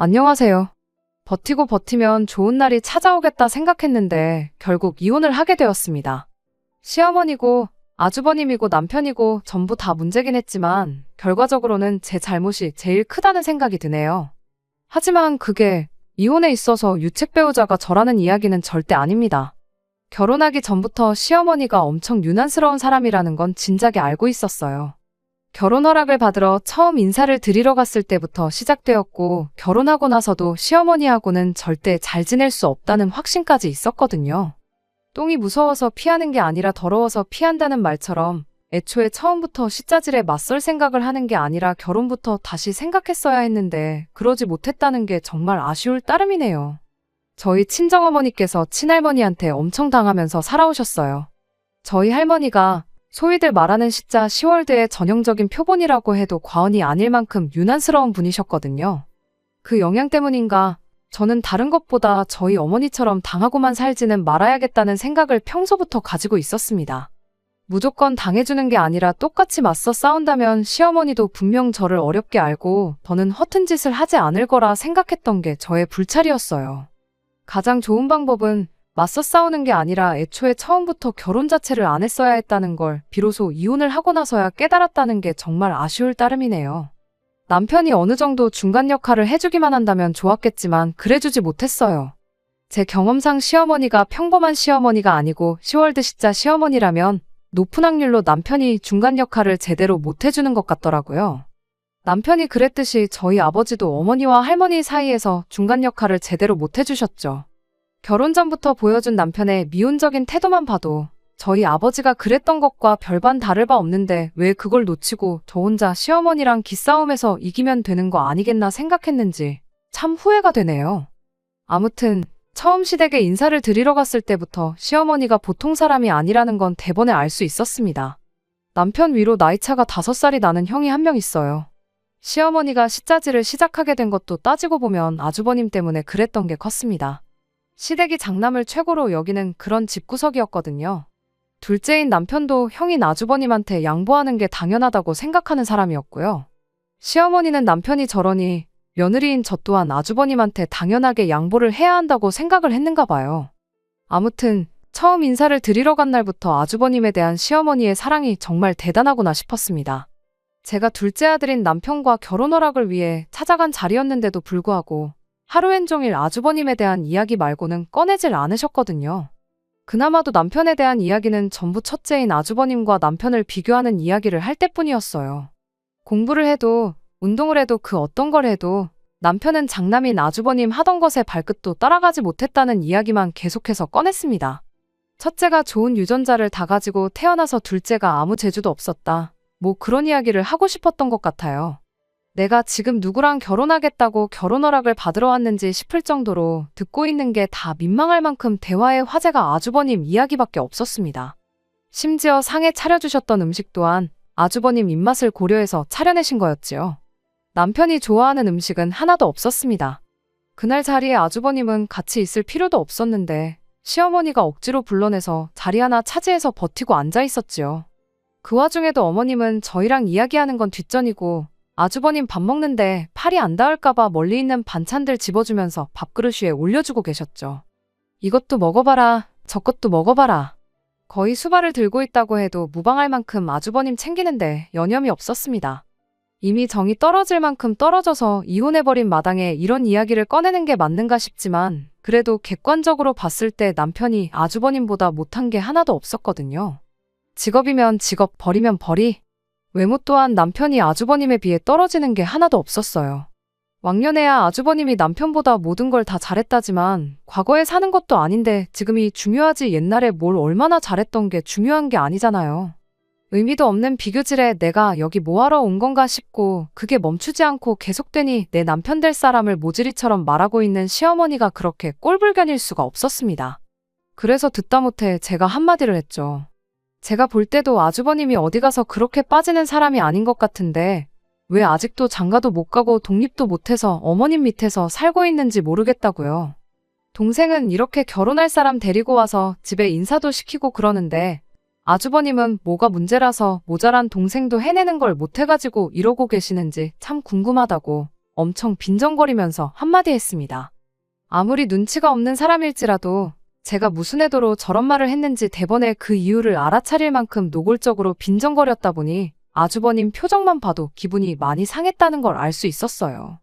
안녕하세요. 버티고 버티면 좋은 날이 찾아오겠다 생각했는데 결국 이혼을 하게 되었습니다. 시어머니고 아주버님이고 남편이고 전부 다 문제긴 했지만 결과적으로는 제 잘못이 제일 크다는 생각이 드네요. 하지만 그게 이혼에 있어서 유책 배우자가 저라는 이야기는 절대 아닙니다. 결혼하기 전부터 시어머니가 엄청 유난스러운 사람이라는 건 진작에 알고 있었어요. 결혼 허락을 받으러 처음 인사를 드리러 갔을 때부터 시작되었고 결혼하고 나서도 시어머니하고는 절대 잘 지낼 수 없다는 확신까지 있었거든요. 똥이 무서워서 피하는 게 아니라 더러워서 피한다는 말처럼 애초에 처음부터 시자질에 맞설 생각을 하는 게 아니라 결혼부터 다시 생각했어야 했는데 그러지 못했다는 게 정말 아쉬울 따름이네요. 저희 친정어머니께서 친할머니한테 엄청 당하면서 살아오셨어요. 저희 할머니가 소위들 말하는 시자 10월드의 전형적인 표본이라고 해도 과언이 아닐 만큼 유난스러운 분이셨거든요. 그 영향 때문인가 저는 다른 것보다 저희 어머니처럼 당하고만 살지는 말아야겠다는 생각을 평소부터 가지고 있었습니다. 무조건 당해주는 게 아니라 똑같이 맞서 싸운다면 시어머니도 분명 저를 어렵게 알고 더는 허튼 짓을 하지 않을 거라 생각했던 게 저의 불찰이었어요. 가장 좋은 방법은 맞서 싸우는 게 아니라 애초에 처음부터 결혼 자체를 안 했어야 했다는 걸 비로소 이혼을 하고 나서야 깨달았다는 게 정말 아쉬울 따름이네요. 남편이 어느 정도 중간 역할을 해주기만 한다면 좋았겠지만 그래주지 못했어요. 제 경험상 시어머니가 평범한 시어머니가 아니고 10월드 시자 시어머니라면 높은 확률로 남편이 중간 역할을 제대로 못해주는 것 같더라고요. 남편이 그랬듯이 저희 아버지도 어머니와 할머니 사이에서 중간 역할을 제대로 못해주셨죠. 결혼 전부터 보여준 남편의 미온적인 태도만 봐도 저희 아버지가 그랬던 것과 별반 다를 바 없는데 왜 그걸 놓치고 저 혼자 시어머니랑 기싸움에서 이기면 되는 거 아니겠나 생각했는지 참 후회가 되네요. 아무튼 처음 시댁에 인사를 드리러 갔을 때부터 시어머니가 보통 사람이 아니라는 건 대번에 알 수 있었습니다. 남편 위로 나이차가 5살이 나는 형이 한 명 있어요. 시어머니가 시자질을 시작하게 된 것도 따지고 보면 아주버님 때문에 그랬던 게 컸습니다. 시댁이 장남을 최고로 여기는 그런 집구석이었거든요. 둘째인 남편도 형인 아주버님한테 양보하는 게 당연하다고 생각하는 사람이었고요. 시어머니는 남편이 저러니 며느리인 저 또한 아주버님한테 당연하게 양보를 해야 한다고 생각을 했는가 봐요. 아무튼 처음 인사를 드리러 간 날부터 아주버님에 대한 시어머니의 사랑이 정말 대단하구나 싶었습니다. 제가 둘째 아들인 남편과 결혼 허락을 위해 찾아간 자리였는데도 불구하고 하루엔 종일 아주버님에 대한 이야기 말고는 꺼내질 않으셨거든요. 그나마도 남편에 대한 이야기는 전부 첫째인 아주버님과 남편을 비교하는 이야기를 할 때뿐이었어요. 공부를 해도 운동을 해도 그 어떤 걸 해도 남편은 장남인 아주버님 하던 것에 발끝도 따라가지 못했다는 이야기만 계속해서 꺼냈습니다. 첫째가 좋은 유전자를 다 가지고 태어나서 둘째가 아무 재주도 없었다. 뭐 그런 이야기를 하고 싶었던 것 같아요. 내가 지금 누구랑 결혼하겠다고 결혼 허락을 받으러 왔는지 싶을 정도로 듣고 있는 게 다 민망할 만큼 대화의 화제가 아주버님 이야기밖에 없었습니다. 심지어 상에 차려주셨던 음식 또한 아주버님 입맛을 고려해서 차려내신 거였지요. 남편이 좋아하는 음식은 하나도 없었습니다. 그날 자리에 아주버님은 같이 있을 필요도 없었는데 시어머니가 억지로 불러내서 자리 하나 차지해서 버티고 앉아 있었지요. 그 와중에도 어머님은 저희랑 이야기하는 건 뒷전이고 아주버님 밥 먹는데 팔이 안 닿을까봐 멀리 있는 반찬들 집어주면서 밥그릇 위에 올려주고 계셨죠. 이것도 먹어봐라, 저것도 먹어봐라. 거의 수발을 들고 있다고 해도 무방할 만큼 아주버님 챙기는데 여념이 없었습니다. 이미 정이 떨어질 만큼 떨어져서 이혼해버린 마당에 이런 이야기를 꺼내는 게 맞는가 싶지만 그래도 객관적으로 봤을 때 남편이 아주버님보다 못한 게 하나도 없었거든요. 직업이면 직업, 벌이면 벌이. 외모 또한 남편이 아주버님에 비해 떨어지는 게 하나도 없었어요. 왕년에야 아주버님이 남편보다 모든 걸 다 잘했다지만 과거에 사는 것도 아닌데 지금이 중요하지 옛날에 뭘 얼마나 잘했던 게 중요한 게 아니잖아요. 의미도 없는 비교질에 내가 여기 뭐하러 온 건가 싶고 그게 멈추지 않고 계속되니 내 남편 될 사람을 모질이처럼 말하고 있는 시어머니가 그렇게 꼴불견일 수가 없었습니다. 그래서 듣다 못해 제가 한마디를 했죠. 제가 볼 때도 아주버님이 어디 가서 그렇게 빠지는 사람이 아닌 것 같은데 왜 아직도 장가도 못 가고 독립도 못해서 어머님 밑에서 살고 있는지 모르겠다고요. 동생은 이렇게 결혼할 사람 데리고 와서 집에 인사도 시키고 그러는데 아주버님은 뭐가 문제라서 모자란 동생도 해내는 걸 못해가지고 이러고 계시는지 참 궁금하다고 엄청 빈정거리면서 한마디 했습니다. 아무리 눈치가 없는 사람일지라도 제가 무슨 의도로 저런 말을 했는지 대번에 그 이유를 알아차릴 만큼 노골적으로 빈정거렸다 보니 아주버님 표정만 봐도 기분이 많이 상했다는 걸 알 수 있었어요.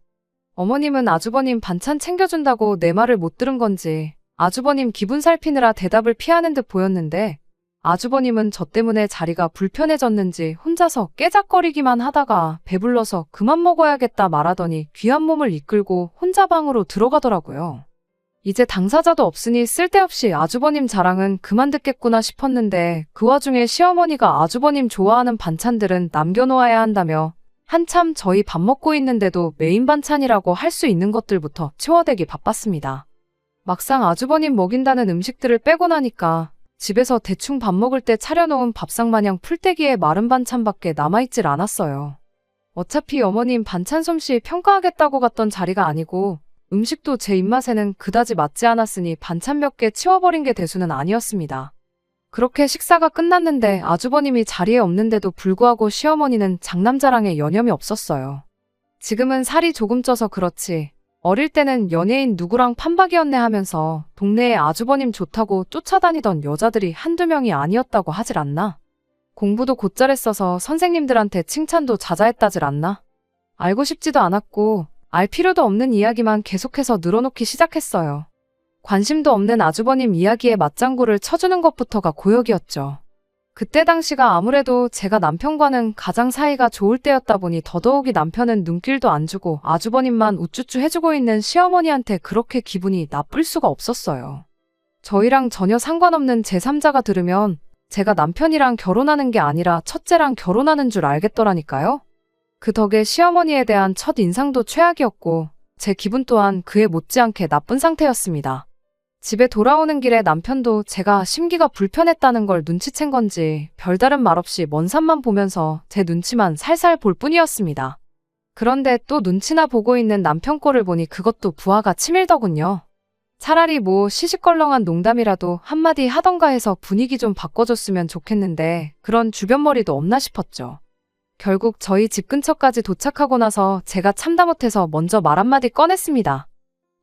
어머님은 아주버님 반찬 챙겨준다고 내 말을 못 들은 건지 아주버님 기분 살피느라 대답을 피하는 듯 보였는데 아주버님은 저 때문에 자리가 불편해졌는지 혼자서 깨작거리기만 하다가 배불러서 그만 먹어야겠다 말하더니 귀한 몸을 이끌고 혼자 방으로 들어가더라고요. 이제 당사자도 없으니 쓸데없이 아주버님 자랑은 그만 듣겠구나 싶었는데 그 와중에 시어머니가 아주버님 좋아하는 반찬들은 남겨놓아야 한다며 한참 저희 밥 먹고 있는데도 메인 반찬이라고 할 수 있는 것들부터 치워대기 바빴습니다. 막상 아주버님 먹인다는 음식들을 빼고 나니까 집에서 대충 밥 먹을 때 차려놓은 밥상 마냥 풀떼기에 마른 반찬밖에 남아있질 않았어요. 어차피 어머님 반찬 솜씨 평가하겠다고 갔던 자리가 아니고 음식도 제 입맛에는 그다지 맞지 않았으니 반찬 몇 개 치워버린 게 대수는 아니었습니다. 그렇게 식사가 끝났는데 아주버님이 자리에 없는데도 불구하고 시어머니는 장남자랑에 여념이 없었어요. 지금은 살이 조금 쪄서 그렇지 어릴 때는 연예인 누구랑 판박이었네 하면서 동네에 아주버님 좋다고 쫓아다니던 여자들이 한두 명이 아니었다고 하질 않나? 공부도 곧잘 했어서 선생님들한테 칭찬도 자자했다질 않나? 알고 싶지도 않았고 알 필요도 없는 이야기만 계속해서 늘어놓기 시작했어요. 관심도 없는 아주버님 이야기에 맞장구를 쳐주는 것부터가 고역이었죠. 그때 당시가 아무래도 제가 남편과는 가장 사이가 좋을 때였다 보니 더더욱이 남편은 눈길도 안 주고 아주버님만 우쭈쭈 해주고 있는 시어머니한테 그렇게 기분이 나쁠 수가 없었어요. 저희랑 전혀 상관없는 제3자가 들으면 제가 남편이랑 결혼하는 게 아니라 첫째랑 결혼하는 줄 알겠더라니까요. 그 덕에 시어머니에 대한 첫 인상도 최악이었고 제 기분 또한 그에 못지않게 나쁜 상태였습니다. 집에 돌아오는 길에 남편도 제가 심기가 불편했다는 걸 눈치챈 건지 별다른 말 없이 먼 산만 보면서 제 눈치만 살살 볼 뿐이었습니다. 그런데 또 눈치나 보고 있는 남편 꼴을 보니 그것도 부하가 치밀더군요. 차라리 뭐 시시껄렁한 농담이라도 한마디 하던가 해서 분위기 좀 바꿔줬으면 좋겠는데 그런 주변머리도 없나 싶었죠. 결국 저희 집 근처까지 도착하고 나서 제가 참다 못해서 먼저 말 한마디 꺼냈습니다.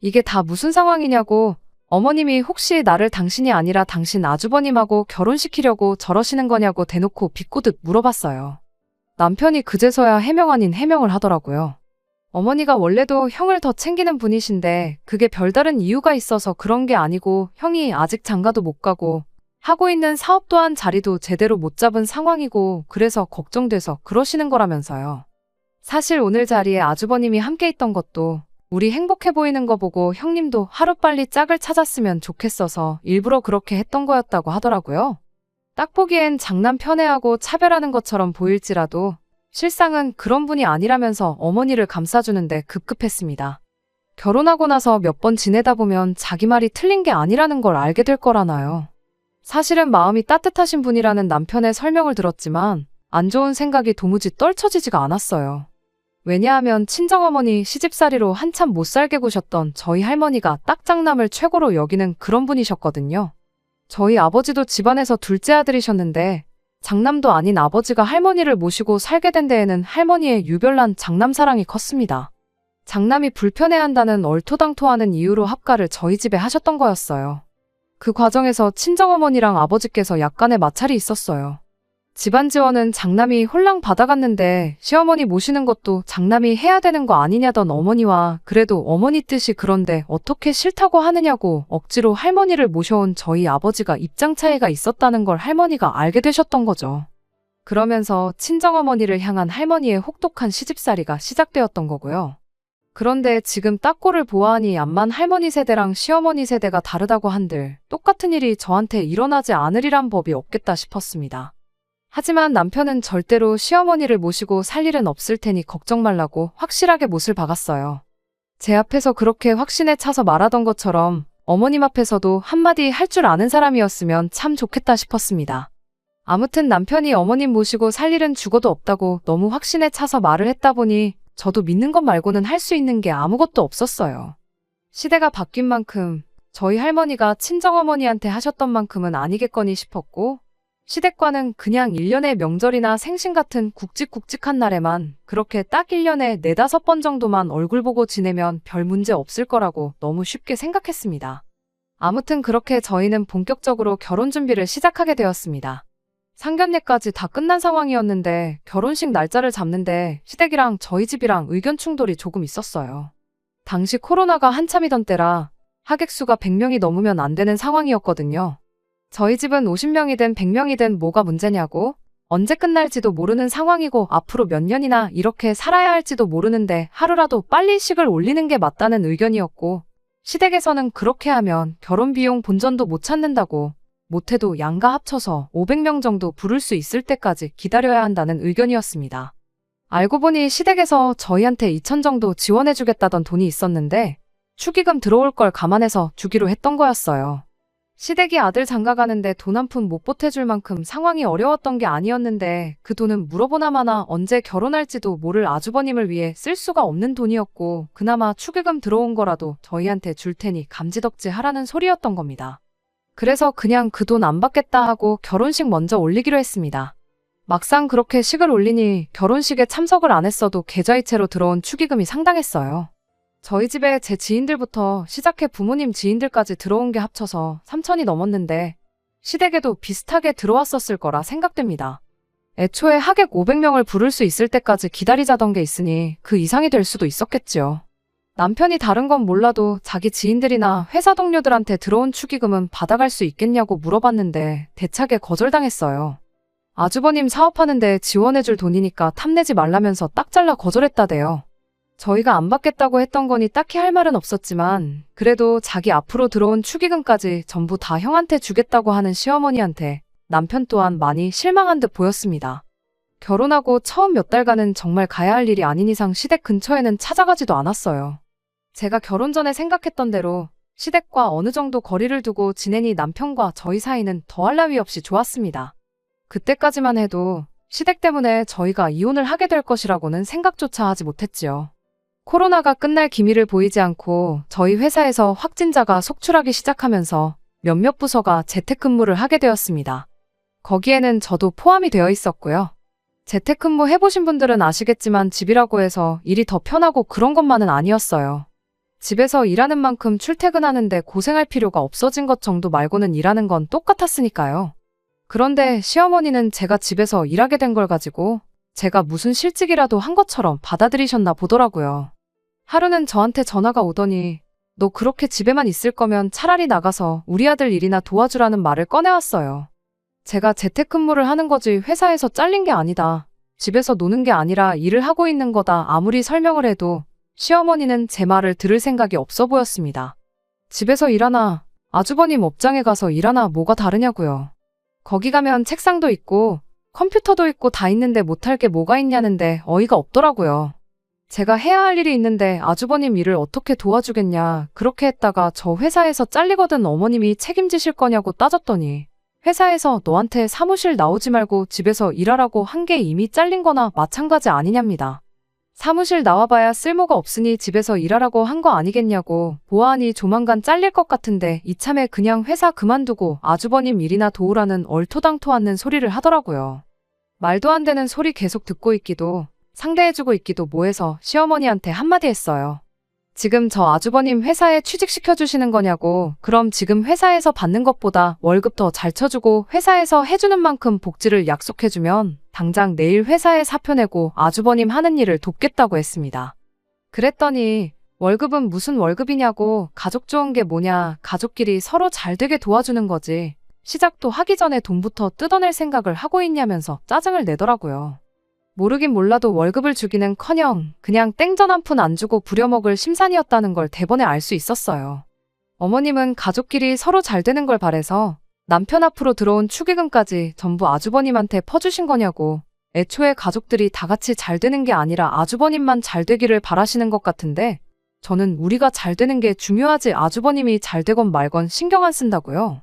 이게 다 무슨 상황이냐고 어머님이 혹시 나를 당신이 아니라 당신 아주버님하고 결혼시키려고 저러시는 거냐고 대놓고 비꼬듯 물어봤어요. 남편이 그제서야 해명 아닌 해명을 하더라고요. 어머니가 원래도 형을 더 챙기는 분이신데 그게 별다른 이유가 있어서 그런 게 아니고 형이 아직 장가도 못 가고 하고 있는 사업 또한 자리도 제대로 못 잡은 상황이고 그래서 걱정돼서 그러시는 거라면서요. 사실 오늘 자리에 아주버님이 함께 있던 것도 우리 행복해 보이는 거 보고 형님도 하루빨리 짝을 찾았으면 좋겠어서 일부러 그렇게 했던 거였다고 하더라고요. 딱 보기엔 장남 편애하고 차별하는 것처럼 보일지라도 실상은 그런 분이 아니라면서 어머니를 감싸주는데 급급했습니다. 결혼하고 나서 몇 번 지내다 보면 자기 말이 틀린 게 아니라는 걸 알게 될 거라나요. 사실은 마음이 따뜻하신 분이라는 남편의 설명을 들었지만 안 좋은 생각이 도무지 떨쳐지지가 않았어요. 왜냐하면 친정어머니 시집살이로 한참 못 살게 구셨던 저희 할머니가 딱 장남을 최고로 여기는 그런 분이셨거든요. 저희 아버지도 집안에서 둘째 아들이셨는데 장남도 아닌 아버지가 할머니를 모시고 살게 된 데에는 할머니의 유별난 장남 사랑이 컸습니다. 장남이 불편해한다는 얼토당토하는 이유로 합가를 저희 집에 하셨던 거였어요. 그 과정에서 친정어머니랑 아버지께서 약간의 마찰이 있었어요. 집안 지원은 장남이 홀랑 받아갔는데 시어머니 모시는 것도 장남이 해야 되는 거 아니냐던 어머니와 그래도 어머니 뜻이 그런데 어떻게 싫다고 하느냐고 억지로 할머니를 모셔온 저희 아버지가 입장 차이가 있었다는 걸 할머니가 알게 되셨던 거죠. 그러면서 친정어머니를 향한 할머니의 혹독한 시집살이가 시작되었던 거고요. 그런데 지금 딱 꼴을 보아하니 암만 할머니 세대랑 시어머니 세대가 다르다고 한들 똑같은 일이 저한테 일어나지 않으리란 법이 없겠다 싶었습니다. 하지만 남편은 절대로 시어머니를 모시고 살 일은 없을 테니 걱정 말라고 확실하게 못을 박았어요. 제 앞에서 그렇게 확신에 차서 말하던 것처럼 어머님 앞에서도 한마디 할 줄 아는 사람이었으면 참 좋겠다 싶었습니다. 아무튼 남편이 어머님 모시고 살 일은 죽어도 없다고 너무 확신에 차서 말을 했다 보니 저도 믿는 것 말고는 할 수 있는 게 아무것도 없었어요. 시대가 바뀐 만큼 저희 할머니가 친정어머니한테 하셨던 만큼은 아니겠거니 싶었고 시댁과는 그냥 1년에 명절이나 생신 같은 굵직굵직한 날에만 그렇게 딱 1년에 4~5번 정도만 얼굴 보고 지내면 별 문제 없을 거라고 너무 쉽게 생각했습니다. 아무튼 그렇게 저희는 본격적으로 결혼 준비를 시작하게 되었습니다. 상견례까지 다 끝난 상황이었는데 결혼식 날짜를 잡는데 시댁이랑 저희 집이랑 의견 충돌이 조금 있었어요. 당시 코로나가 한참이던 때라 하객 수가 100명이 넘으면 안 되는 상황이었거든요. 저희 집은 50명이든 100명이든 뭐가 문제냐고, 언제 끝날지도 모르는 상황이고 앞으로 몇 년이나 이렇게 살아야 할지도 모르는데 하루라도 빨리 식을 올리는 게 맞다는 의견이었고, 시댁에서는 그렇게 하면 결혼 비용 본전도 못 찾는다고, 못해도 양가 합쳐서 500명 정도 부를 수 있을 때까지 기다려야 한다는 의견이었습니다. 알고 보니 시댁에서 저희한테 2천 정도 지원해주겠다던 돈이 있었는데 축의금 들어올 걸 감안해서 주기로 했던 거였어요. 시댁이 아들 장가 가는데 돈 한 푼 못 보태줄 만큼 상황이 어려웠던 게 아니었는데 그 돈은 물어보나 마나 언제 결혼할지도 모를 아주버님을 위해 쓸 수가 없는 돈이었고 그나마 축의금 들어온 거라도 저희한테 줄 테니 감지덕지 하라는 소리였던 겁니다. 그래서 그냥 그 돈 안 받겠다 하고 결혼식 먼저 올리기로 했습니다. 막상 그렇게 식을 올리니 결혼식에 참석을 안 했어도 계좌이체로 들어온 축의금이 상당했어요. 저희 집에 제 지인들부터 시작해 부모님 지인들까지 들어온 게 합쳐서 3천이 넘었는데 시댁에도 비슷하게 들어왔었을 거라 생각됩니다. 애초에 하객 500명을 부를 수 있을 때까지 기다리자던 게 있으니 그 이상이 될 수도 있었겠지요. 남편이 다른 건 몰라도 자기 지인들이나 회사 동료들한테 들어온 축의금은 받아갈 수 있겠냐고 물어봤는데 대차게 거절당했어요. 아주버님 사업하는데 지원해줄 돈이니까 탐내지 말라면서 딱 잘라 거절했다대요. 저희가 안 받겠다고 했던 거니 딱히 할 말은 없었지만 그래도 자기 앞으로 들어온 축의금까지 전부 다 형한테 주겠다고 하는 시어머니한테 남편 또한 많이 실망한 듯 보였습니다. 결혼하고 처음 몇 달간은 정말 가야 할 일이 아닌 이상 시댁 근처에는 찾아가지도 않았어요. 제가 결혼 전에 생각했던 대로 시댁과 어느 정도 거리를 두고 지내니 남편과 저희 사이는 더할 나위 없이 좋았습니다. 그때까지만 해도 시댁 때문에 저희가 이혼을 하게 될 것이라고는 생각조차 하지 못했지요. 코로나가 끝날 기미를 보이지 않고 저희 회사에서 확진자가 속출하기 시작하면서 몇몇 부서가 재택근무를 하게 되었습니다. 거기에는 저도 포함이 되어 있었고요. 재택근무 해보신 분들은 아시겠지만 집이라고 해서 일이 더 편하고 그런 것만은 아니었어요. 집에서 일하는 만큼 출퇴근하는데 고생할 필요가 없어진 것 정도 말고는 일하는 건 똑같았으니까요. 그런데 시어머니는 제가 집에서 일하게 된 걸 가지고 제가 무슨 실직이라도 한 것처럼 받아들이셨나 보더라고요. 하루는 저한테 전화가 오더니 너 그렇게 집에만 있을 거면 차라리 나가서 우리 아들 일이나 도와주라는 말을 꺼내왔어요. 제가 재택근무를 하는 거지 회사에서 잘린 게 아니다. 집에서 노는 게 아니라 일을 하고 있는 거다. 아무리 설명을 해도 시어머니는 제 말을 들을 생각이 없어 보였습니다. 집에서 일하나 아주버님 업장에 가서 일하나 뭐가 다르냐고요. 거기 가면 책상도 있고 컴퓨터도 있고 다 있는데 못할 게 뭐가 있냐는데 어이가 없더라고요. 제가 해야 할 일이 있는데 아주버님 일을 어떻게 도와주겠냐. 그렇게 했다가 저 회사에서 잘리거든 어머님이 책임지실 거냐고 따졌더니 회사에서 너한테 사무실 나오지 말고 집에서 일하라고 한 게 이미 잘린 거나 마찬가지 아니냐입니다. 사무실 나와봐야 쓸모가 없으니 집에서 일하라고 한 거 아니겠냐고 보아하니 조만간 잘릴 것 같은데 이참에 그냥 회사 그만두고 아주버님 일이나 도우라는 얼토당토 않는 소리를 하더라고요. 말도 안 되는 소리 계속 듣고 있기도 상대해주고 있기도 뭐해서 시어머니한테 한마디 했어요. 지금 저 아주버님 회사에 취직시켜주시는 거냐고. 그럼 지금 회사에서 받는 것보다 월급 더 잘 쳐주고 회사에서 해주는 만큼 복지를 약속해주면 당장 내일 회사에 사표 내고 아주버님 하는 일을 돕겠다고 했습니다. 그랬더니 월급은 무슨 월급이냐고. 가족 좋은 게 뭐냐. 가족끼리 서로 잘 되게 도와주는 거지. 시작도 하기 전에 돈부터 뜯어낼 생각을 하고 있냐면서 짜증을 내더라고요. 모르긴 몰라도 월급을 주기는커녕 그냥 땡전 한 푼 안 주고 부려먹을 심산이었다는 걸 대번에 알 수 있었어요. 어머님은 가족끼리 서로 잘 되는 걸 바래서 남편 앞으로 들어온 축의금까지 전부 아주버님한테 퍼주신 거냐고. 애초에 가족들이 다 같이 잘 되는 게 아니라 아주버님만 잘 되기를 바라시는 것 같은데 저는 우리가 잘 되는 게 중요하지 아주버님이 잘 되건 말건 신경 안 쓴다고요.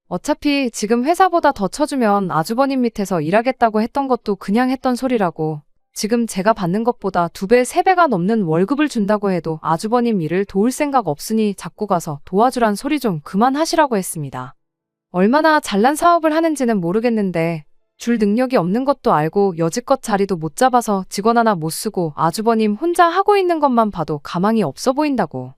어차피 지금 회사보다 더 쳐주면 아주버님 밑에서 일하겠다고 했던 것도 그냥 했던 소리라고. 지금 제가 받는 것보다 2배, 3배가 넘는 월급을 준다고 해도 아주버님 일을 도울 생각 없으니 자꾸 가서 도와주란 소리 좀 그만하시라고 했습니다. 얼마나 잘난 사업을 하는지는 모르겠는데 줄 능력이 없는 것도 알고 여지껏 자리도 못 잡아서 직원 하나 못 쓰고 아주버님 혼자 하고 있는 것만 봐도 가망이 없어 보인다고.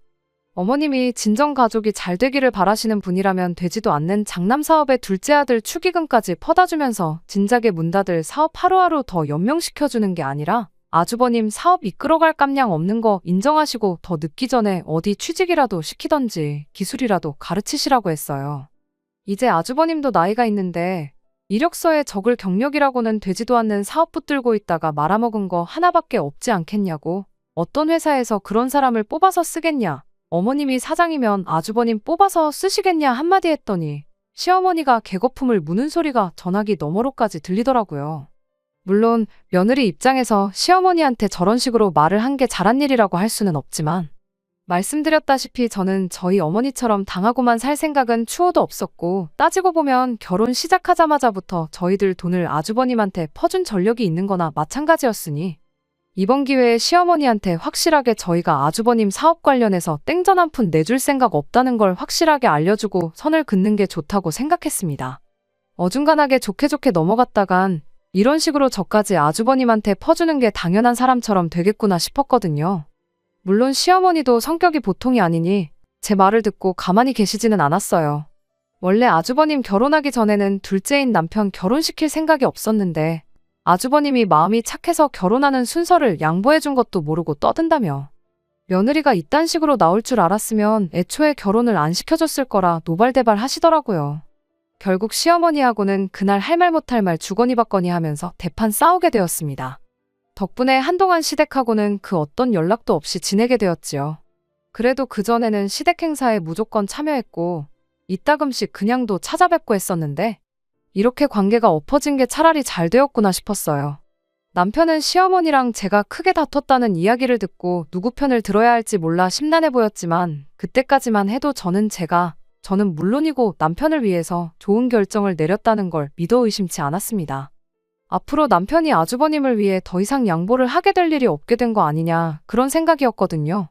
어머님이 진정 가족이 잘 되기를 바라시는 분이라면 되지도 않는 장남 사업에 둘째 아들 축의금까지 퍼다 주면서 진작에 문 닫을 사업 하루하루 더 연명시켜주는 게 아니라 아주버님 사업 이끌어갈 깜냥 없는 거 인정하시고 더 늦기 전에 어디 취직이라도 시키던지 기술이라도 가르치시라고 했어요. 이제 아주버님도 나이가 있는데 이력서에 적을 경력이라고는 되지도 않는 사업 붙들고 있다가 말아먹은 거 하나밖에 없지 않겠냐고. 어떤 회사에서 그런 사람을 뽑아서 쓰겠냐. 어머님이 사장이면 아주버님 뽑아서 쓰시겠냐 한마디 했더니 시어머니가 개거품을 무는 소리가 전화기 너머로까지 들리더라고요. 물론 며느리 입장에서 시어머니한테 저런 식으로 말을 한 게 잘한 일이라고 할 수는 없지만 말씀드렸다시피 저는 저희 어머니처럼 당하고만 살 생각은 추호도 없었고 따지고 보면 결혼 시작하자마자부터 저희들 돈을 아주버님한테 퍼준 전력이 있는 거나 마찬가지였으니 이번 기회에 시어머니한테 확실하게 저희가 아주버님 사업 관련해서 땡전 한 푼 내줄 생각 없다는 걸 확실하게 알려주고 선을 긋는 게 좋다고 생각했습니다. 어중간하게 좋게 넘어갔다간 이런 식으로 저까지 아주버님한테 퍼주는 게 당연한 사람처럼 되겠구나 싶었거든요. 물론 시어머니도 성격이 보통이 아니니 제 말을 듣고 가만히 계시지는 않았어요. 원래 아주버님 결혼하기 전에는 둘째인 남편 결혼시킬 생각이 없었는데 아주버님이 마음이 착해서 결혼하는 순서를 양보해준 것도 모르고 떠든다며. 며느리가 이딴 식으로 나올 줄 알았으면 애초에 결혼을 안 시켜줬을 거라 노발대발 하시더라고요. 결국 시어머니하고는 그날 할 말 못할 말 주거니 받거니 하면서 대판 싸우게 되었습니다. 덕분에 한동안 시댁하고는 그 어떤 연락도 없이 지내게 되었지요. 그래도 그전에는 시댁 행사에 무조건 참여했고 이따금씩 그냥도 찾아뵙고 했었는데 이렇게 관계가 엎어진 게 차라리 잘 되었구나 싶었어요. 남편은 시어머니랑 제가 크게 다퉜다는 이야기를 듣고 누구 편을 들어야 할지 몰라 심란해 보였지만 그때까지만 해도 저는 물론이고 남편을 위해서 좋은 결정을 내렸다는 걸 믿어 의심치 않았습니다. 앞으로 남편이 아주버님을 위해 더 이상 양보를 하게 될 일이 없게 된 거 아니냐 그런 생각이었거든요.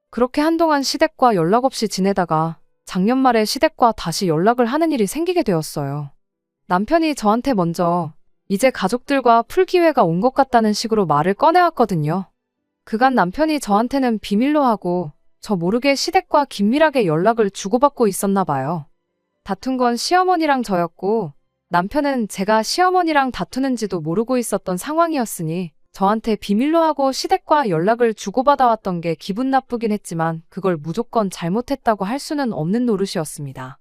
그렇게 한동안 시댁과 연락 없이 지내다가 작년 말에 시댁과 다시 연락을 하는 일이 생기게 되었어요. 남편이 저한테 먼저 이제 가족들과 풀 기회가 온 것 같다는 식으로 말을 꺼내왔거든요. 그간 남편이 저한테는 비밀로 하고 저 모르게 시댁과 긴밀하게 연락을 주고받고 있었나 봐요. 다툰 건 시어머니랑 저였고 남편은 제가 시어머니랑 다투는지도 모르고 있었던 상황이었으니 저한테 비밀로 하고 시댁과 연락을 주고받아왔던 게 기분 나쁘긴 했지만 그걸 무조건 잘못했다고 할 수는 없는 노릇이었습니다.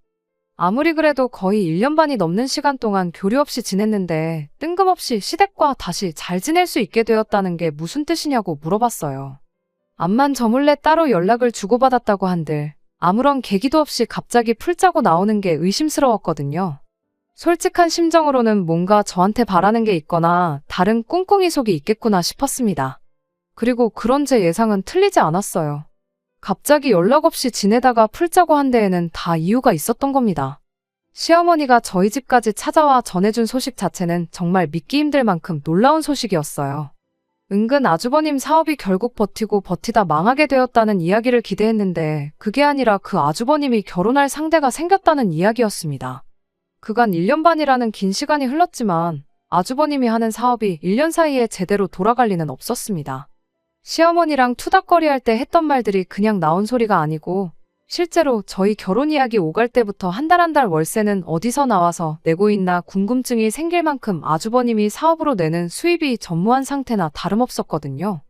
아무리 그래도 거의 1년 반이 넘는 시간 동안 교류 없이 지냈는데 뜬금없이 시댁과 다시 잘 지낼 수 있게 되었다는 게 무슨 뜻이냐고 물어봤어요. 암만 저 몰래 따로 연락을 주고받았다고 한들 아무런 계기도 없이 갑자기 풀자고 나오는 게 의심스러웠거든요. 솔직한 심정으로는 뭔가 저한테 바라는 게 있거나 다른 꿍꿍이 속이 있겠구나 싶었습니다. 그리고 그런 제 예상은 틀리지 않았어요. 갑자기 연락 없이 지내다가 풀자고 한 데에는 다 이유가 있었던 겁니다. 시어머니가 저희 집까지 찾아와 전해준 소식 자체는 정말 믿기 힘들 만큼 놀라운 소식이었어요. 은근 아주버님 사업이 결국 버티고 버티다 망하게 되었다는 이야기를 기대했는데 그게 아니라 그 아주버님이 결혼할 상대가 생겼다는 이야기였습니다. 그간 1년 반이라는 긴 시간이 흘렀지만 아주버님이 하는 사업이 1년 사이에 제대로 돌아갈 리는 없었습니다. 시어머니랑 투닥거리할 때 했던 말들이 그냥 나온 소리가 아니고 실제로 저희 결혼 이야기 오갈 때부터 한 달 한 달 월세는 어디서 나와서 내고 있나 궁금증이 생길 만큼 아주버님이 사업으로 내는 수입이 전무한 상태나 다름없었거든요.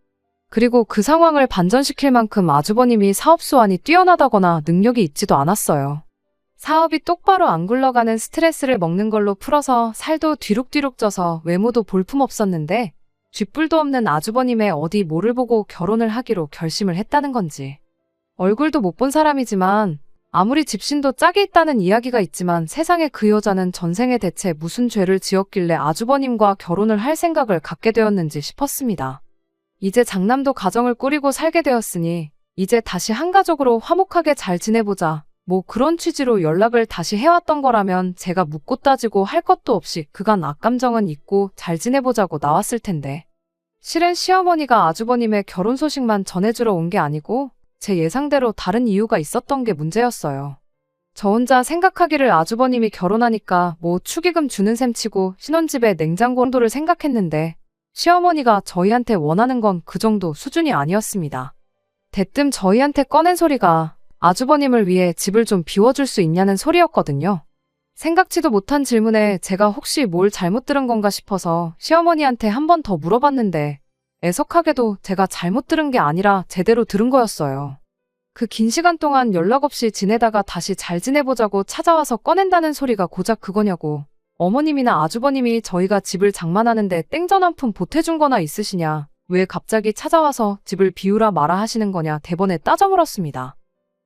그리고 그 상황을 반전시킬 만큼 아주버님이 사업 수완이 뛰어나다거나 능력이 있지도 않았어요. 사업이 똑바로 안 굴러가는 스트레스를 먹는 걸로 풀어서 살도 뒤룩뒤룩 쪄서 외모도 볼품없었는데 쥐뿔도 없는 아주버님의 어디 뭐를 보고 결혼을 하기로 결심을 했다는 건지. 얼굴도 못 본 사람이지만 아무리 집신도 짝이 있다는 이야기가 있지만 세상에 그 여자는 전생에 대체 무슨 죄를 지었길래 아주버님과 결혼을 할 생각을 갖게 되었는지 싶었습니다. 이제 장남도 가정을 꾸리고 살게 되었으니 이제 다시 한 가족으로 화목하게 잘 지내보자. 뭐 그런 취지로 연락을 다시 해왔던 거라면 제가 묻고 따지고 할 것도 없이 그간 악감정은 잊고 잘 지내보자고 나왔을 텐데. 실은 시어머니가 아주버님의 결혼 소식만 전해주러 온 게 아니고 제 예상대로 다른 이유가 있었던 게 문제였어요. 저 혼자 생각하기를 아주버님이 결혼하니까 뭐 축의금 주는 셈 치고 신혼집에 냉장고 온도를 생각했는데 시어머니가 저희한테 원하는 건 그 정도 수준이 아니었습니다. 대뜸 저희한테 꺼낸 소리가 아주버님을 위해 집을 좀 비워줄 수 있냐는 소리였거든요. 생각지도 못한 질문에 제가 혹시 뭘 잘못 들은 건가 싶어서 시어머니한테 한 번 더 물어봤는데 애석하게도 제가 잘못 들은 게 아니라 제대로 들은 거였어요. 그 긴 시간 동안 연락 없이 지내다가 다시 잘 지내보자고 찾아와서 꺼낸다는 소리가 고작 그거냐고. 어머님이나 아주버님이 저희가 집을 장만하는데 땡전 한 푼 보태준 거나 있으시냐. 왜 갑자기 찾아와서 집을 비우라 마라 하시는 거냐 대번에 따져 물었습니다.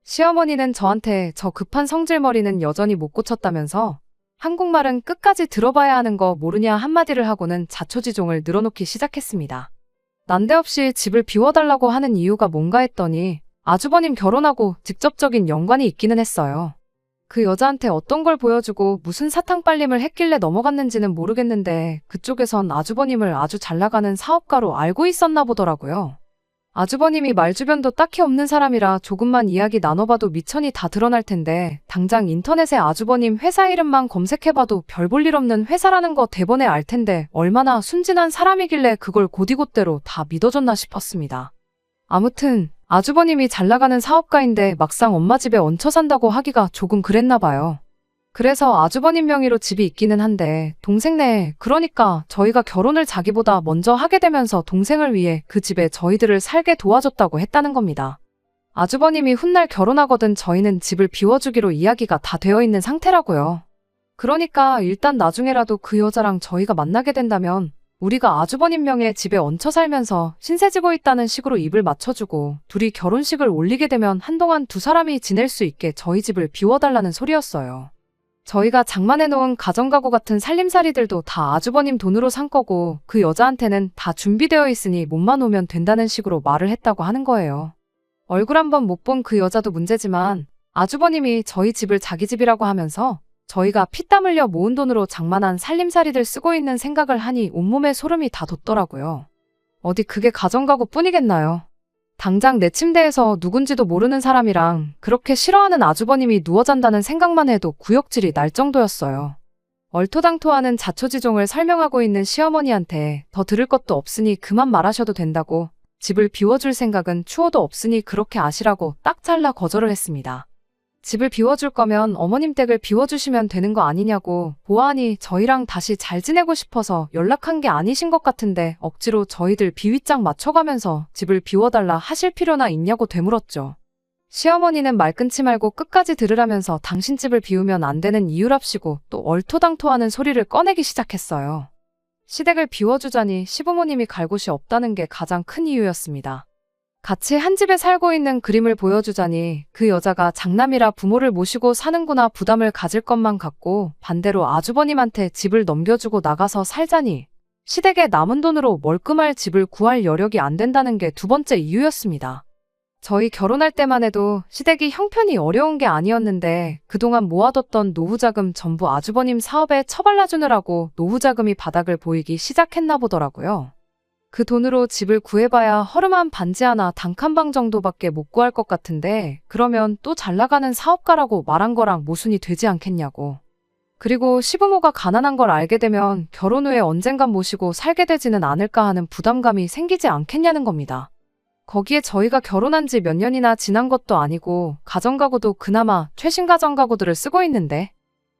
시어머니는 저한테 저 급한 성질머리는 여전히 못 고쳤다면서 한국말은 끝까지 들어봐야 하는 거 모르냐 한마디를 하고는 자초지종을 늘어놓기 시작했습니다. 난데없이 집을 비워달라고 하는 이유가 뭔가 했더니 아주버님 결혼하고 직접적인 연관이 있기는 했어요. 그 여자한테 어떤 걸 보여주고 무슨 사탕 빨림을 했길래 넘어갔는지는 모르겠는데 그쪽에선 아주버님을 아주 잘 나가는 사업가로 알고 있었나 보더라고요. 아주버님이 말주변도 딱히 없는 사람이라 조금만 이야기 나눠봐도 미천이 다 드러날 텐데 당장 인터넷에 아주버님 회사 이름만 검색해봐도 별 볼 일 없는 회사라는 거 대번에 알 텐데 얼마나 순진한 사람이길래 그걸 곧이곧대로 다 믿어줬나 싶었습니다. 아무튼 아주버님이 잘 나가는 사업가인데 막상 엄마 집에 얹혀 산다고 하기가 조금 그랬나 봐요. 그래서 아주버님 명의로 집이 있기는 한데 동생네, 그러니까 저희가 결혼을 자기보다 먼저 하게 되면서 동생을 위해 그 집에 저희들을 살게 도와줬다고 했다는 겁니다. 아주버님이 훗날 결혼하거든 저희는 집을 비워주기로 이야기가 다 되어 있는 상태라고요. 그러니까 일단 나중에라도 그 여자랑 저희가 만나게 된다면 우리가 아주버님 명의 집에 얹혀 살면서 신세 지고 있다는 식으로 입을 맞춰주고 둘이 결혼식을 올리게 되면 한동안 두 사람이 지낼 수 있게 저희 집을 비워달라는 소리였어요. 저희가 장만해놓은 가정가구 같은 살림살이들도 다 아주버님 돈으로 산 거고 그 여자한테는 다 준비되어 있으니 몸만 오면 된다는 식으로 말을 했다고 하는 거예요. 얼굴 한번 못 본 그 여자도 문제지만 아주버님이 저희 집을 자기 집이라고 하면서 저희가 피땀 흘려 모은 돈으로 장만한 살림살이들 쓰고 있는 생각을 하니 온몸에 소름이 다 돋더라고요. 어디 그게 가정가구 뿐이겠나요? 당장 내 침대에서 누군지도 모르는 사람이랑 그렇게 싫어하는 아주버님이 누워 잔다는 생각만 해도 구역질이 날 정도였어요. 얼토당토하는 자초지종을 설명하고 있는 시어머니한테 더 들을 것도 없으니 그만 말하셔도 된다고 집을 비워줄 생각은 추호도 없으니 그렇게 아시라고 딱 잘라 거절을 했습니다. 집을 비워줄 거면 어머님 댁을 비워주시면 되는 거 아니냐고 보아하니 저희랑 다시 잘 지내고 싶어서 연락한 게 아니신 것 같은데 억지로 저희들 비위짝 맞춰가면서 집을 비워달라 하실 필요나 있냐고 되물었죠. 시어머니는 말 끊지 말고 끝까지 들으라면서 당신 집을 비우면 안 되는 이유랍시고 또 얼토당토하는 소리를 꺼내기 시작했어요. 시댁을 비워주자니 시부모님이 갈 곳이 없다는 게 가장 큰 이유였습니다. 같이 한 집에 살고 있는 그림을 보여주자니 그 여자가 장남이라 부모를 모시고 사는구나 부담을 가질 것만 같고 반대로 아주버님한테 집을 넘겨주고 나가서 살자니 시댁에 남은 돈으로 멀끔할 집을 구할 여력이 안 된다는 게 두 번째 이유였습니다. 저희 결혼할 때만 해도 시댁이 형편이 어려운 게 아니었는데 그동안 모아뒀던 노후자금 전부 아주버님 사업에 처발라주느라고 노후자금이 바닥을 보이기 시작했나 보더라고요. 그 돈으로 집을 구해봐야 허름한 반지 하나 단칸방 정도밖에 못 구할 것 같은데 그러면 또 잘나가는 사업가라고 말한 거랑 모순이 되지 않겠냐고. 그리고 시부모가 가난한 걸 알게 되면 결혼 후에 언젠간 모시고 살게 되지는 않을까 하는 부담감이 생기지 않겠냐는 겁니다. 거기에 저희가 결혼한 지 몇 년이나 지난 것도 아니고 가정가구도 그나마 최신 가정가구들을 쓰고 있는데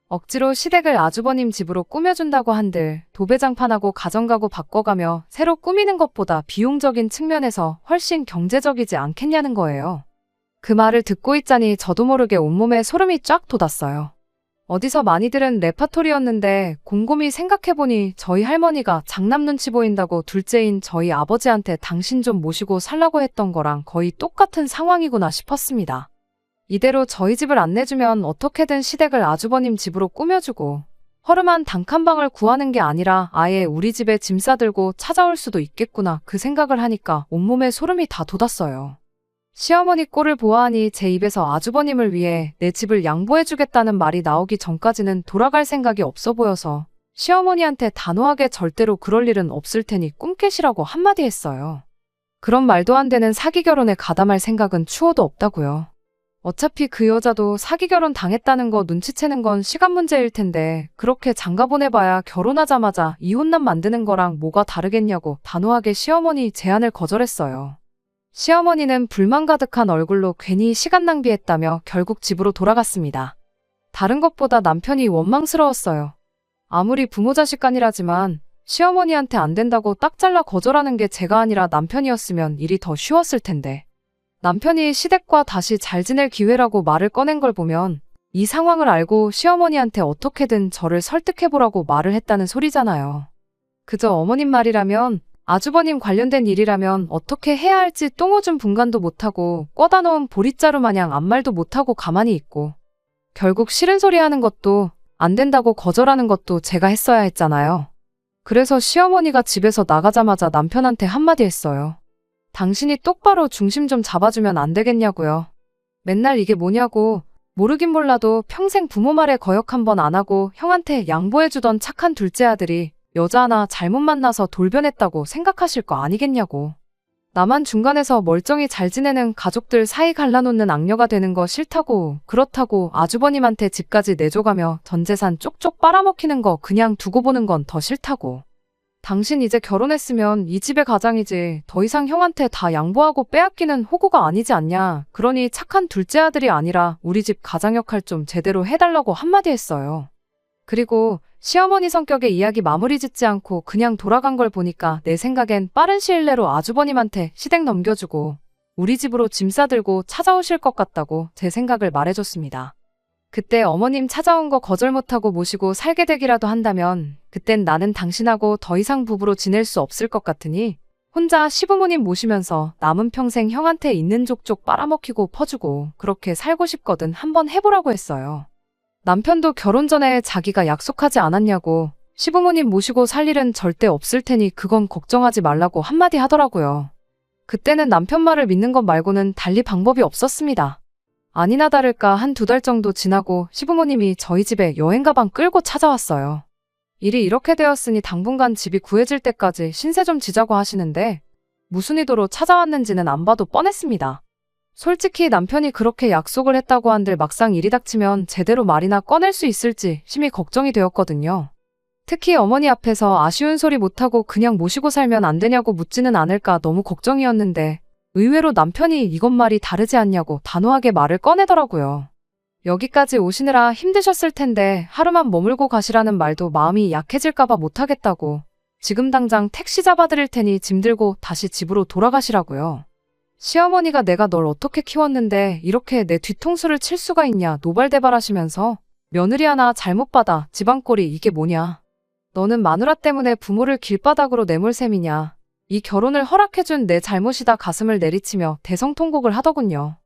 억지로 시댁을 아주버님 집으로 꾸며준다고 한들 도배장판하고 가정가구 바꿔가며 새로 꾸미는 것보다 비용적인 측면에서 훨씬 경제적이지 않겠냐는 거예요. 그 말을 듣고 있자니 저도 모르게 온몸에 소름이 쫙 돋았어요. 어디서 많이 들은 레파토리였는데 곰곰이 생각해보니 저희 할머니가 장남 눈치 보인다고 둘째인 저희 아버지한테 당신 좀 모시고 살라고 했던 거랑 거의 똑같은 상황이구나 싶었습니다. 이대로 저희 집을 안 내주면 어떻게든 시댁을 아주버님 집으로 꾸며주고 허름한 단칸방을 구하는 게 아니라 아예 우리 집에 짐 싸들고 찾아올 수도 있겠구나 그 생각을 하니까 온몸에 소름이 다 돋았어요. 시어머니 꼴을 보아하니 제 입에서 아주버님을 위해 내 집을 양보해주겠다는 말이 나오기 전까지는 돌아갈 생각이 없어 보여서 시어머니한테 단호하게 절대로 그럴 일은 없을 테니 꿈깨시라고 한마디 했어요. 그런 말도 안 되는 사기 결혼에 가담할 생각은 추호도 없다고요. 어차피 그 여자도 사기 결혼 당했다는 거 눈치채는 건 시간 문제일 텐데 그렇게 장가 보내봐야 결혼하자마자 이혼남 만드는 거랑 뭐가 다르겠냐고 단호하게 시어머니 제안을 거절했어요. 시어머니는 불만 가득한 얼굴로 괜히 시간 낭비했다며 결국 집으로 돌아갔습니다. 다른 것보다 남편이 원망스러웠어요. 아무리 부모 자식 간이라지만 시어머니한테 안 된다고 딱 잘라 거절하는 게 제가 아니라 남편이었으면 일이 더 쉬웠을 텐데. 남편이 시댁과 다시 잘 지낼 기회라고 말을 꺼낸 걸 보면 이 상황을 알고 시어머니한테 어떻게든 저를 설득해보라고 말을 했다는 소리잖아요. 그저 어머님 말이라면 아주버님 관련된 일이라면 어떻게 해야 할지 똥오줌 분간도 못하고 꿔다 놓은 보릿자루 마냥 아무 말도 못하고 가만히 있고 결국 싫은 소리 하는 것도 안 된다고 거절하는 것도 제가 했어야 했잖아요. 그래서 시어머니가 집에서 나가자마자 남편한테 한마디 했어요. 당신이 똑바로 중심 좀 잡아주면 안 되겠냐고요. 맨날 이게 뭐냐고 모르긴 몰라도 평생 부모 말에 거역 한 번 안 하고 형한테 양보해주던 착한 둘째 아들이 여자 하나 잘못 만나서 돌변했다고 생각하실 거 아니겠냐고. 나만 중간에서 멀쩡히 잘 지내는 가족들 사이 갈라놓는 악녀가 되는 거 싫다고 그렇다고 아주버님한테 집까지 내줘가며 전 재산 쪽쪽 빨아먹히는 거 그냥 두고 보는 건 더 싫다고. 당신 이제 결혼했으면 이 집의 가장이지 더 이상 형한테 다 양보하고 빼앗기는 호구가 아니지 않냐. 그러니 착한 둘째 아들이 아니라 우리 집 가장 역할 좀 제대로 해달라고 한마디 했어요. 그리고 시어머니 성격에 이야기 마무리 짓지 않고 그냥 돌아간 걸 보니까 내 생각엔 빠른 시일 내로 아주버님한테 시댁 넘겨주고 우리 집으로 짐 싸들고 찾아오실 것 같다고 제 생각을 말해줬습니다. 그때 어머님 찾아온 거 거절 못하고 모시고 살게 되기라도 한다면 그땐 나는 당신하고 더 이상 부부로 지낼 수 없을 것 같으니 혼자 시부모님 모시면서 남은 평생 형한테 있는 족족 빨아먹히고 퍼주고 그렇게 살고 싶거든 한번 해보라고 했어요. 남편도 결혼 전에 자기가 약속하지 않았냐고 시부모님 모시고 살 일은 절대 없을 테니 그건 걱정하지 말라고 한마디 하더라고요. 그때는 남편 말을 믿는 것 말고는 달리 방법이 없었습니다. 아니나 다를까 한 2달 정도 지나고 시부모님이 저희 집에 여행 가방 끌고 찾아왔어요. 일이 이렇게 되었으니 당분간 집이 구해질 때까지 신세 좀 지자고 하시는데 무슨 의도로 찾아왔는지는 안 봐도 뻔했습니다. 솔직히 남편이 그렇게 약속을 했다고 한들 막상 일이 닥치면 제대로 말이나 꺼낼 수 있을지 심히 걱정이 되었거든요. 특히 어머니 앞에서 아쉬운 소리 못하고 그냥 모시고 살면 안 되냐고 묻지는 않을까 너무 걱정이었는데 의외로 남편이 이것 말이 다르지 않냐고 단호하게 말을 꺼내더라고요. 여기까지 오시느라 힘드셨을 텐데 하루만 머물고 가시라는 말도 마음이 약해질까봐 못하겠다고 지금 당장 택시 잡아드릴 테니 짐 들고 다시 집으로 돌아가시라고요. 시어머니가 내가 널 어떻게 키웠는데 이렇게 내 뒤통수를 칠 수가 있냐 노발대발하시면서 며느리 하나 잘못 받아 집안꼴이 이게 뭐냐. 너는 마누라 때문에 부모를 길바닥으로 내몰 셈이냐. 이 결혼을 허락해준 내 잘못이다 가슴을 내리치며 대성통곡을 하더군요.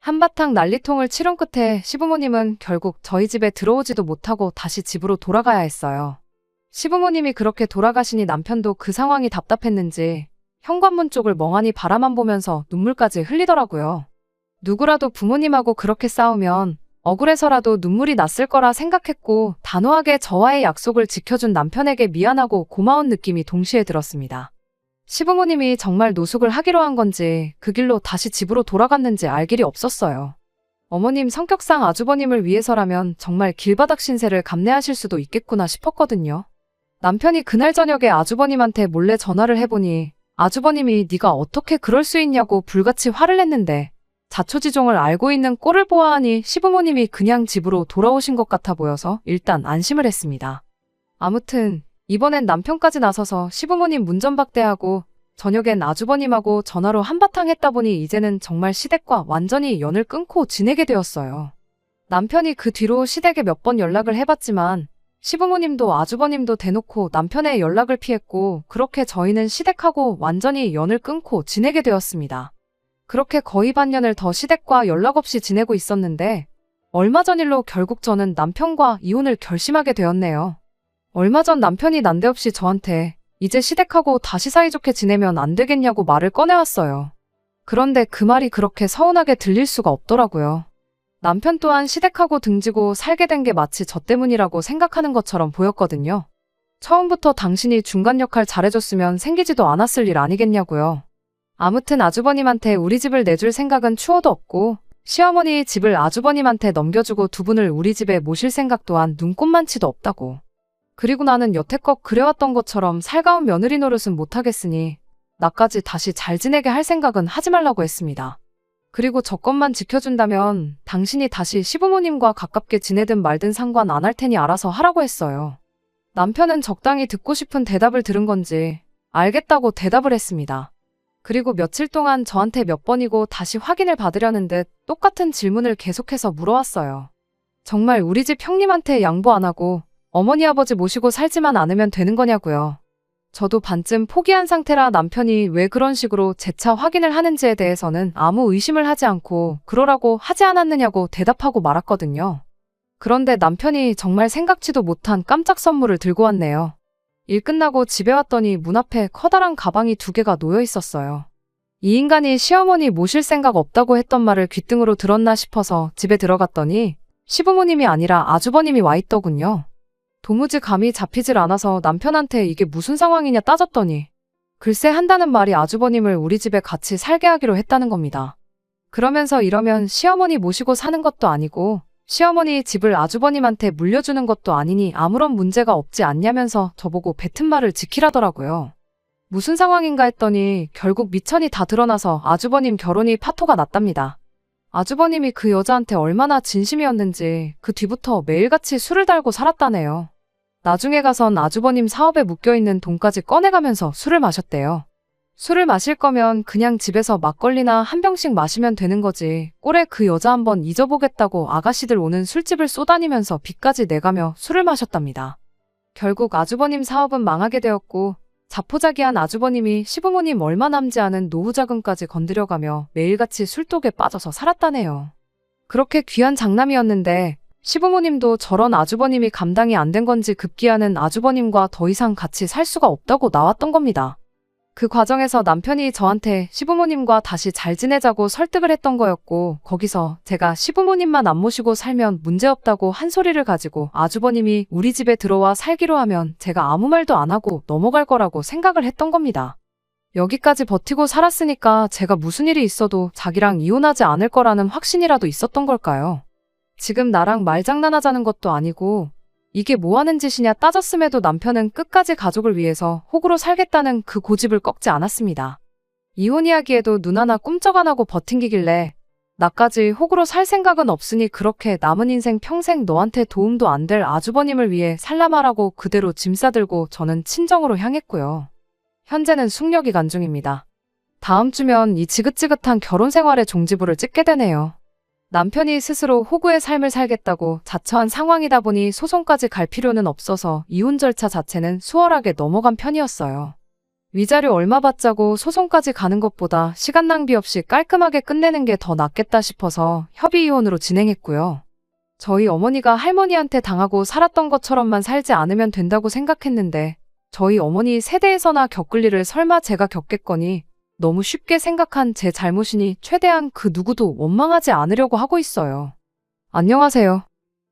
한바탕 난리통을 치른 끝에 시부모님은 결국 저희 집에 들어오지도 못하고 다시 집으로 돌아가야 했어요. 시부모님이 그렇게 돌아가시니 남편도 그 상황이 답답했는지 현관문 쪽을 멍하니 바라만 보면서 눈물까지 흘리더라고요. 누구라도 부모님하고 그렇게 싸우면 억울해서라도 눈물이 났을 거라 생각했고 단호하게 저와의 약속을 지켜준 남편에게 미안하고 고마운 느낌이 동시에 들었습니다. 시부모님이 정말 노숙을 하기로 한 건지 그 길로 다시 집으로 돌아갔는지 알 길이 없었어요. 어머님 성격상 아주버님을 위해서라면 정말 길바닥 신세를 감내하실 수도 있겠구나 싶었거든요. 남편이 그날 저녁에 아주버님한테 몰래 전화를 해보니 아주버님이 네가 어떻게 그럴 수 있냐고 불같이 화를 냈는데 자초지종을 알고 있는 꼴을 보아하니 시부모님이 그냥 집으로 돌아오신 것 같아 보여서 일단 안심을 했습니다. 아무튼 이번엔 남편까지 나서서 시부모님 문전박대하고 저녁엔 아주버님하고 전화로 한바탕 했다 보니 이제는 정말 시댁과 완전히 연을 끊고 지내게 되었어요. 남편이 그 뒤로 시댁에 몇 번 연락을 해봤지만 시부모님도 아주버님도 대놓고 남편의 연락을 피했고 그렇게 저희는 시댁하고 완전히 연을 끊고 지내게 되었습니다. 그렇게 거의 반년을 더 시댁과 연락 없이 지내고 있었는데 얼마 전 일로 결국 저는 남편과 이혼을 결심하게 되었네요. 얼마 전 남편이 난데없이 저한테 이제 시댁하고 다시 사이좋게 지내면 안 되겠냐고 말을 꺼내왔어요. 그런데 그 말이 그렇게 서운하게 들릴 수가 없더라고요. 남편 또한 시댁하고 등지고 살게 된 게 마치 저 때문이라고 생각하는 것처럼 보였거든요. 처음부터 당신이 중간 역할 잘해줬으면 생기지도 않았을 일 아니겠냐고요. 아무튼 아주버님한테 우리 집을 내줄 생각은 추호도 없고 시어머니 집을 아주버님한테 넘겨주고 두 분을 우리 집에 모실 생각 또한 눈꼽만치도 없다고. 그리고 나는 여태껏 그래왔던 것처럼 살가운 며느리 노릇은 못하겠으니 나까지 다시 잘 지내게 할 생각은 하지 말라고 했습니다. 그리고 저 것만 지켜준다면 당신이 다시 시부모님과 가깝게 지내든 말든 상관 안 할 테니 알아서 하라고 했어요. 남편은 적당히 듣고 싶은 대답을 들은 건지 알겠다고 대답을 했습니다. 그리고 며칠 동안 저한테 몇 번이고 다시 확인을 받으려는 듯 똑같은 질문을 계속해서 물어왔어요. 정말 우리 집 형님한테 양보 안 하고 어머니 아버지 모시고 살지만 않으면 되는 거냐고요. 저도 반쯤 포기한 상태라 남편이 왜 그런 식으로 재차 확인을 하는지에 대해서는 아무 의심을 하지 않고 그러라고 하지 않았느냐고 대답하고 말았거든요. 그런데 남편이 정말 생각지도 못한 깜짝 선물을 들고 왔네요. 일 끝나고 집에 왔더니 문 앞에 커다란 가방이 2개가 놓여 있었어요. 이 인간이 시어머니 모실 생각 없다고 했던 말을 귓등으로 들었나 싶어서 집에 들어갔더니 시부모님이 아니라 아주버님이 와 있더군요. 도무지 감이 잡히질 않아서 남편한테 이게 무슨 상황이냐 따졌더니 글쎄 한다는 말이 아주버님을 우리 집에 같이 살게 하기로 했다는 겁니다. 그러면서 이러면 시어머니 모시고 사는 것도 아니고 시어머니 집을 아주버님한테 물려주는 것도 아니니 아무런 문제가 없지 않냐면서 저보고 뱉은 말을 지키라더라고요. 무슨 상황인가 했더니 결국 미천이 다 드러나서 아주버님 결혼이 파토가 났답니다. 아주버님이 그 여자한테 얼마나 진심이었는지 그 뒤부터 매일같이 술을 달고 살았다네요. 나중에 가선 아주버님 사업에 묶여있는 돈까지 꺼내가면서 술을 마셨대요. 술을 마실 거면 그냥 집에서 막걸리나 한 병씩 마시면 되는 거지. 꼴에 그 여자 한번 잊어보겠다고 아가씨들 오는 술집을 쏘다니면서 빚까지 내가며 술을 마셨답니다. 결국 아주버님 사업은 망하게 되었고 자포자기한 아주버님이 시부모님 얼마 남지 않은 노후 자금까지 건드려가며 매일같이 술독에 빠져서 살았다네요. 그렇게 귀한 장남이었는데 시부모님도 저런 아주버님이 감당이 안 된 건지 급기야는 아주버님과 더 이상 같이 살 수가 없다고 나왔던 겁니다. 그 과정에서 남편이 저한테 시부모님과 다시 잘 지내자고 설득을 했던 거였고 거기서 제가 시부모님만 안 모시고 살면 문제없다고 한 소리를 가지고 아주버님이 우리 집에 들어와 살기로 하면 제가 아무 말도 안 하고 넘어갈 거라고 생각을 했던 겁니다. 여기까지 버티고 살았으니까 제가 무슨 일이 있어도 자기랑 이혼하지 않을 거라는 확신이라도 있었던 걸까요? 지금 나랑 말장난하자는 것도 아니고 이게 뭐 하는 짓이냐 따졌음에도 남편은 끝까지 가족을 위해서 호구로 살겠다는 그 고집을 꺾지 않았습니다. 이혼 이야기에도 눈 하나 꿈쩍 안 하고 버팅기길래 나까지 호구로 살 생각은 없으니 그렇게 남은 인생 평생 너한테 도움도 안 될 아주버님을 위해 살라마라고 그대로 짐 싸들고 저는 친정으로 향했고요. 현재는 숙녀기간 중입니다. 다음 주면 이 지긋지긋한 결혼 생활의 종지부를 찍게 되네요. 남편이 스스로 호구의 삶을 살겠다고 자처한 상황이다 보니 소송까지 갈 필요는 없어서 이혼 절차 자체는 수월하게 넘어간 편이었어요. 위자료 얼마 받자고 소송까지 가는 것보다 시간 낭비 없이 깔끔하게 끝내는 게 더 낫겠다 싶어서 협의 이혼으로 진행했고요. 저희 어머니가 할머니한테 당하고 살았던 것처럼만 살지 않으면 된다고 생각했는데 저희 어머니 세대에서나 겪을 일을 설마 제가 겪겠거니 너무 쉽게 생각한 제 잘못이니 최대한 그 누구도 원망하지 않으려고 하고 있어요. 안녕하세요.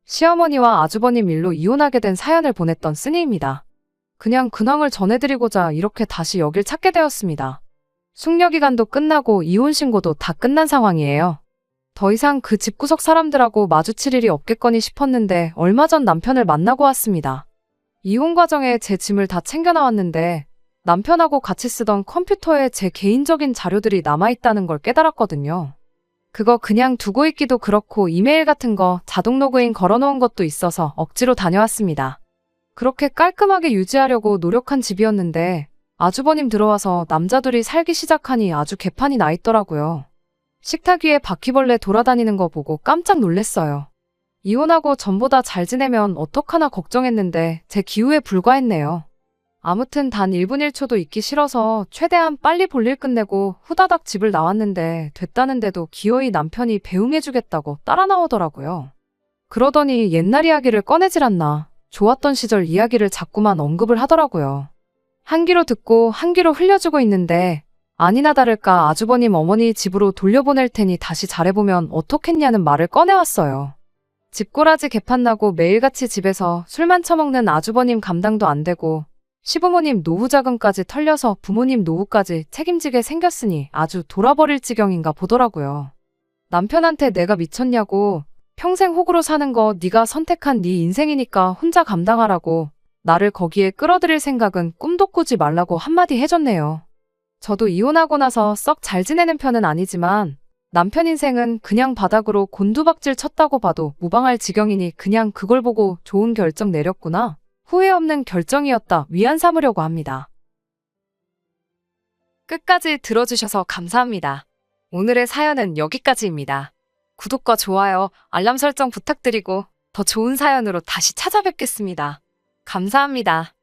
시어머니와 아주버님 일로 이혼하게 된 사연을 보냈던 쓰니입니다. 그냥 근황을 전해드리고자 이렇게 다시 여길 찾게 되었습니다. 숙려기간도 끝나고 이혼 신고도 다 끝난 상황이에요. 더 이상 그 집구석 사람들하고 마주칠 일이 없겠거니 싶었는데 얼마 전 남편을 만나고 왔습니다. 이혼 과정에 제 짐을 다 챙겨 나왔는데 남편하고 같이 쓰던 컴퓨터에 제 개인적인 자료들이 남아있다는 걸 깨달았거든요. 그거 그냥 두고 있기도 그렇고 이메일 같은 거 자동 로그인 걸어놓은 것도 있어서 억지로 다녀왔습니다. 그렇게 깔끔하게 유지하려고 노력한 집이었는데 아주버님 들어와서 남자들이 살기 시작하니 아주 개판이 나 있더라고요. 식탁 위에 바퀴벌레 돌아다니는 거 보고 깜짝 놀랐어요. 이혼하고 전보다 잘 지내면 어떡하나 걱정했는데 제 기우에 불과했네요. 아무튼 단 1분 1초도 있기 싫어서 최대한 빨리 볼일 끝내고 후다닥 집을 나왔는데 됐다는데도 기어이 남편이 배웅해주겠다고 따라 나오더라고요. 그러더니 옛날 이야기를 꺼내질 않나 좋았던 시절 이야기를 자꾸만 언급을 하더라고요. 한 귀로 듣고 한 귀로 흘려주고 있는데 아니나 다를까 아주버님 어머니 집으로 돌려보낼 테니 다시 잘해보면 어떻겠냐는 말을 꺼내왔어요. 집꼬라지 개판나고 매일같이 집에서 술만 처먹는 아주버님 감당도 안 되고 시부모님 노후 자금까지 털려서 부모님 노후까지 책임지게 생겼으니 아주 돌아버릴 지경인가 보더라고요. 남편한테 내가 미쳤냐고, 평생 호구로 사는 거 네가 선택한 네 인생이니까 혼자 감당하라고, 나를 거기에 끌어들일 생각은 꿈도 꾸지 말라고 한마디 해줬네요. 저도 이혼하고 나서 썩 잘 지내는 편은 아니지만 남편 인생은 그냥 바닥으로 곤두박질 쳤다고 봐도 무방할 지경이니 그냥 그걸 보고 좋은 결정 내렸구나. 후회 없는 결정이었다 위안 삼으려고 합니다. 끝까지 들어주셔서 감사합니다. 오늘의 사연은 여기까지입니다. 구독과 좋아요, 알람 설정 부탁드리고 더 좋은 사연으로 다시 찾아뵙겠습니다. 감사합니다.